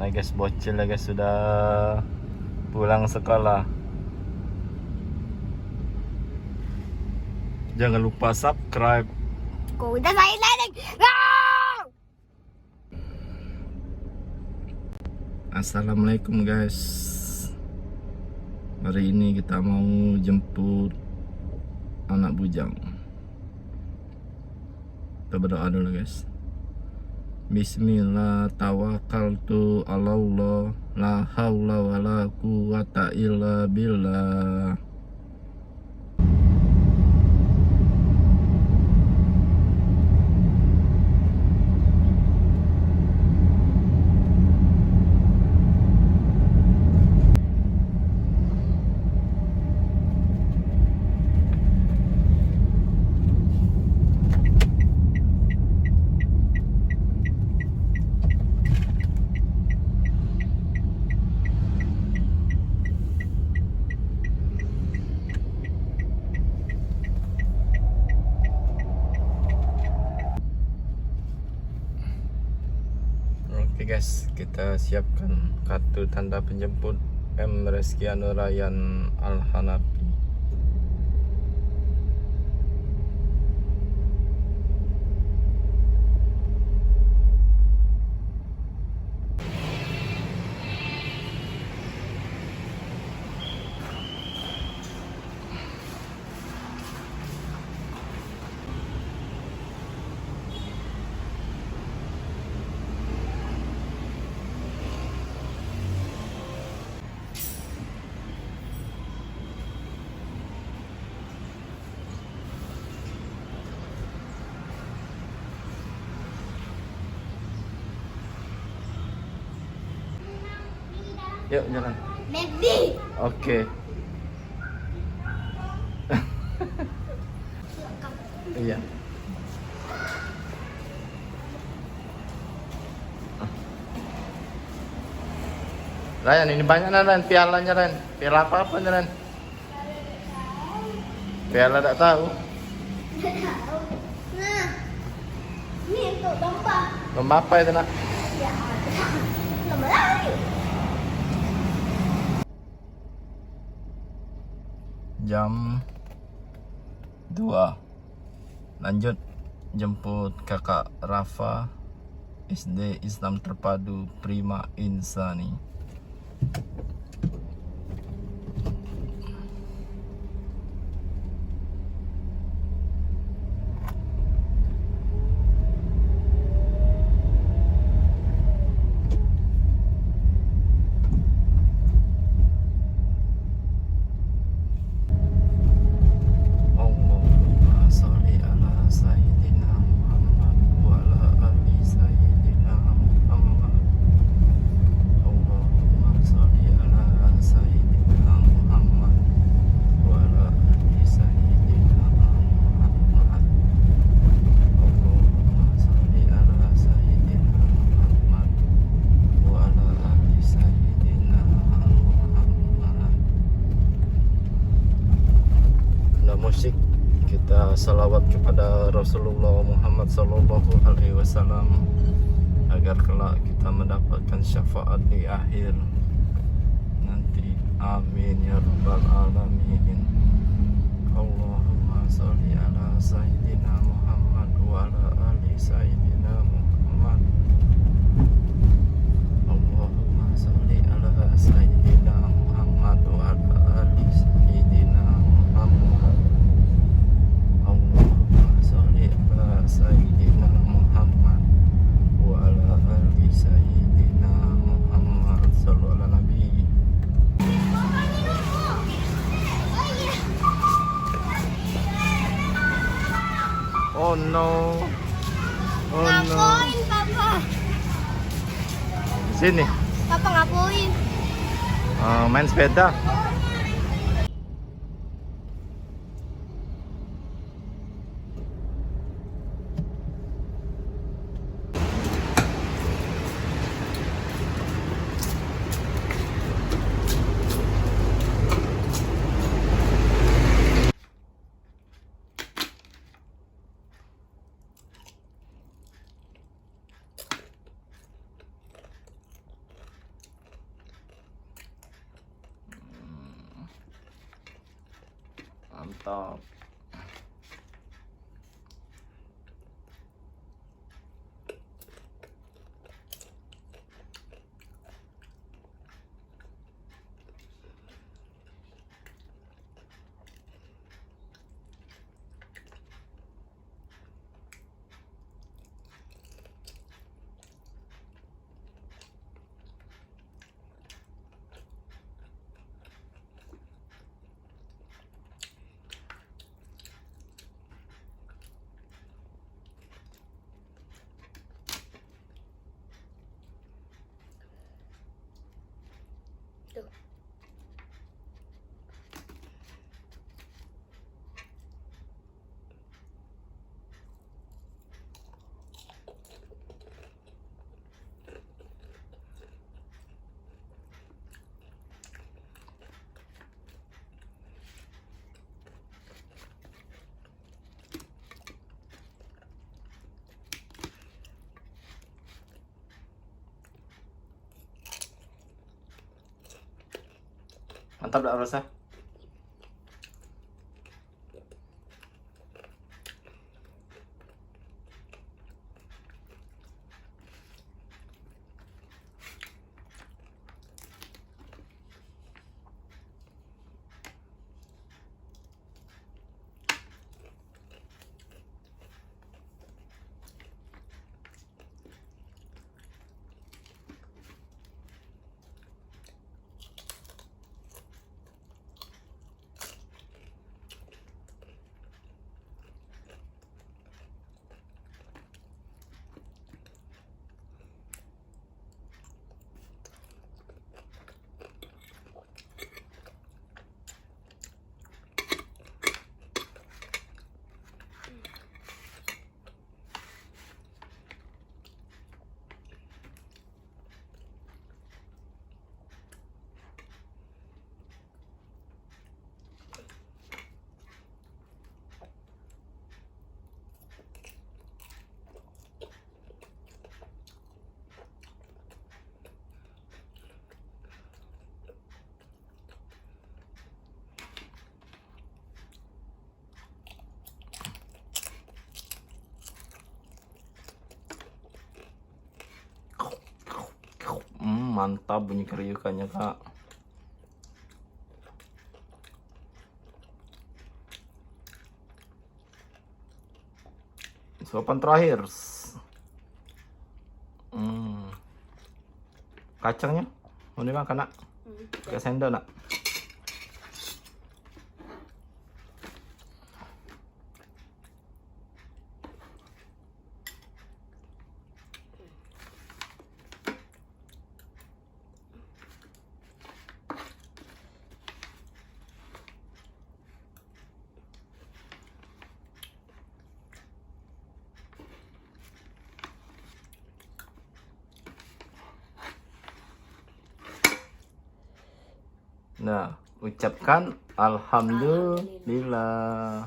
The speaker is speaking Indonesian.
Nah guys, bocil ya guys, sudah pulang sekolah. Jangan lupa subscribe. Kuda saya ledeng. Assalamualaikum guys. Hari ini kita mau jemput anak bujang. Kita berdoa dulu guys. Bismillah tawakkaltu ala Allah la haula wala quwata illa billah. Oke guys, kita siapkan kartu tanda penjemput M. Reskiano Ryan Al-Hanafi. Yuk jalan. Megdi. Oke. Iya. Ryan, ini banyak Ren, pialanya Ren. Piala apa Ren? Piala tak tahu. Nah, ini untuk domba. Lomba apa itu nak? Ya, lomba lari. Jam 2. Lanjut jemput kakak Rafa SD Islam Terpadu Prima Insani. Musik kita salawat kepada Rasulullah Muhammad Sallallahu Alaihi Wasallam agar kelak kita mendapatkan syafaat di akhir nanti. Amin ya rabbal alamin. Allahumma sholli ala sayyidina Muhammad wa ala ali sayyidina Muhammad. Allahumma sholli ala sayyidina Muhammad wa ala ali sayyidina Muhammad. Sayyidina Muhammad wa ala ali sayyidina Muhammad sallallahu ala nabi. Oh no. Oh no. Ngapain papa? Sini. Papa ngapain? Main sepeda. Mantap. Tuh. Mantap dah rasa. Mantap bunyi kriukannya, Kak. Suapan terakhir. Kacangnya mau dimakan, Nak? Pakai sendok, Nak? Nah, ucapkan alhamdulillah.